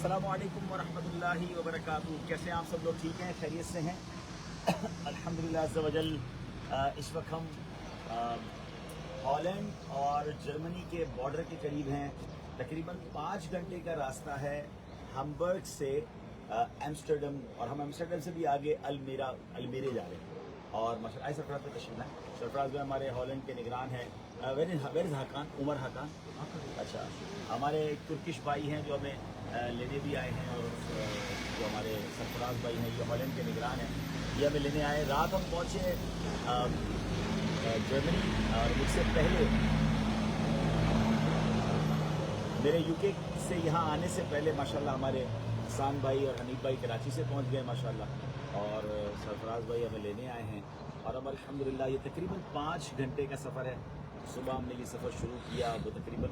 अस्सलामु अलैकुम वरहमतुल्लाहि वबरकातुहू। कैसे हैं आप सब लोग? ठीक हैं, खैरियत से हैं? अल्हम्दुलिल्लाह अज़्ज़ा वजल। इस वक्त हम हॉलैंड और जर्मनी के बॉर्डर के करीब हैं। तकरीबन 5 घंटे का रास्ता है हैम्बर्ग से एम्स्टर्डम, और हम एम्स्टर्डम से भी आगे अल्मेरे जा रहे हैं। और माशाअल्लाह आई सरफराज पे तशरीफ लाएं। सरफराज में हमारे हॉलैंड के निगरान हैं। Where is Hakan? Umar Hakan. अच्छा, हमारे एक तुर्किश भाई हैं जो हमें लेने भी आए हैं, और जो हमारे सरफराज भाई हैं ये हॉलैंड के निगरान हैं, ये हमें लेने आए। रात हम पहुँचे जर्मनी, और मुझसे पहले मेरे यूके से यहाँ आने से पहले माशाल्लाह हमारे हसान भाई और हनीफ भाई कराची से पहुँच गए माशाल्लाह, और सरफराज भाई हमें लेने आए हैं। और अब अल्हम्दुलिल्लाह ये तकरीबन 5 घंटे का सफ़र है। सुबह हमने ये सफ़र शुरू किया तो तकरीबन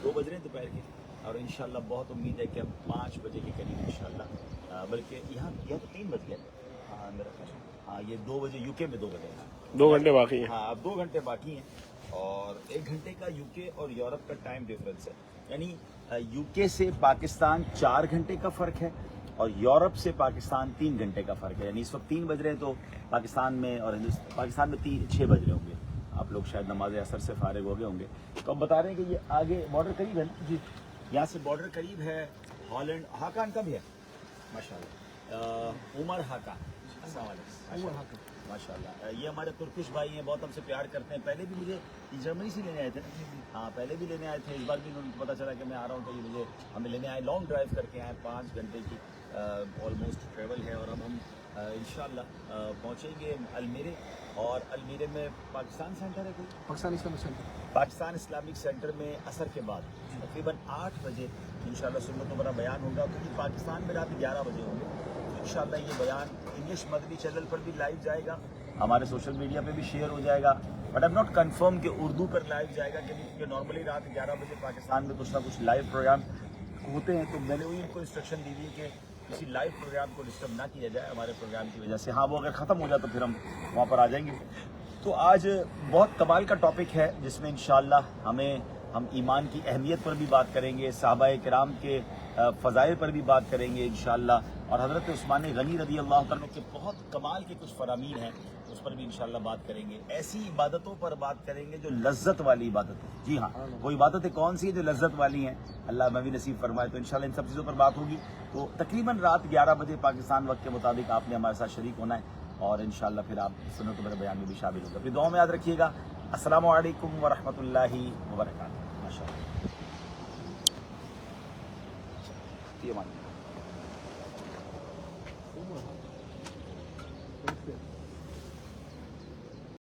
2 बज रहे हैं दोपहर के, और इंशाल्लाह बहुत उम्मीद है कि हम 5 बजे के करीब इंशाल्लाह, बल्कि यहाँ तो 3 बज गए। हाँ मेरा हाँ, ये 2 बजे यूके में 2 बजे 2 घंटे बाकी हैं। हाँ, अब 2 घंटे बाकी हैं, और 1 घंटे का यूके और यूरोप का टाइम डिफरेंस है। यानी यूके से पाकिस्तान 4 घंटे का फ़र्क है, और यूरोप से पाकिस्तान 3 घंटे का फ़र्क है। यानी इस वक्त 3 बज रहे हैं तो पाकिस्तान में, और पाकिस्तान में 6 बज रहे होंगे। आप लोग शायद नमाज असर से फारिग हो गए होंगे। तो हम बता रहे हैं कि ये आगे बॉर्डर करीब है ना जी, यहाँ से बॉर्डर करीब है। हॉलैंड हाकान का भी है माशाल्लाह, उमर हाकान। अस्सलाम वालेकुम। माशाल्लाह, ये हमारे तुर्किश भाई हैं, बहुत हमसे प्यार करते हैं। पहले भी मुझे जर्मनी से लेने आए थे। हाँ, पहले भी लेने आए थे, इस बार भी उनको पता चला कि मैं आ रहा हूँ तो ये हमें लेने आए। लॉन्ग ड्राइव करके आए, 5 घंटे की ऑलमोस्ट ट्रेवल है। और अब हम इंशाल्लाह पहुँचेंगे अल्मेरे, और अल्मेरे में पाकिस्तान सेंटर है कोई, पाकिस्तान इस्लामिक सेंटर में असर के बाद तकरीबन 8 बजे इंशाल्लाह सुन्नतों बड़ा बयान होगा, क्योंकि पाकिस्तान में रात 11 बजे होंगे। तो इंशाल्लाह ये बयान इंग्लिश मदनी चैनल पर भी लाइव जाएगा, हमारे सोशल मीडिया पे भी शेयर हो जाएगा, but I am not confirm कि उर्दू पर लाइव जाएगा कि नहीं, क्योंकि नॉर्मली रात 11 बजे पाकिस्तान में कुछ ना कुछ लाइव प्रोग्राम होते हैं। तो मैंने वही उनको इंस्ट्रक्शन दी थी कि किसी लाइव प्रोग्राम को डिस्टर्ब ना किया जाए हमारे प्रोग्राम की वजह से। हाँ, वो अगर ख़त्म हो जाए तो फिर हम वहाँ पर आ जाएंगे। तो आज बहुत कमाल का टॉपिक है, जिसमें इंशाल्लाह हम ईमान की अहमियत पर भी बात करेंगे, सहाबाए किराम के फ़ज़ाइल पर भी बात करेंगे इंशाल्लाह, और हज़रत उस्मान गनी रज़ी अल्लाह तआला के बहुत कमाल के कुछ फ़रामीन हैं, उस पर भी इंशाल्लाह बात करेंगे। ऐसी इबादतों पर बात करेंगे जो लज्जत वाली इबादत है। जी हाँ, वो इबादतें कौन सी है जो लज्जत वाली हैं, अल्लाह हमें भी नसीब फरमाए। तो इंशाल्लाह इन सब चीज़ों पर बात होगी। तो तकरीबन रात 11 बजे पाकिस्तान वक्त के मुताबिक आपने हमारे साथ शरीक होना है, और इंशाल्लाह फिर आप सुन्नत मेरे बयान में भी शामिल होगा। फिर दुआ में याद रखिएगा। अस्सलामु अलैकुम वरहमतुल्लाहि वबरकातुहू। माशाअल्लाह।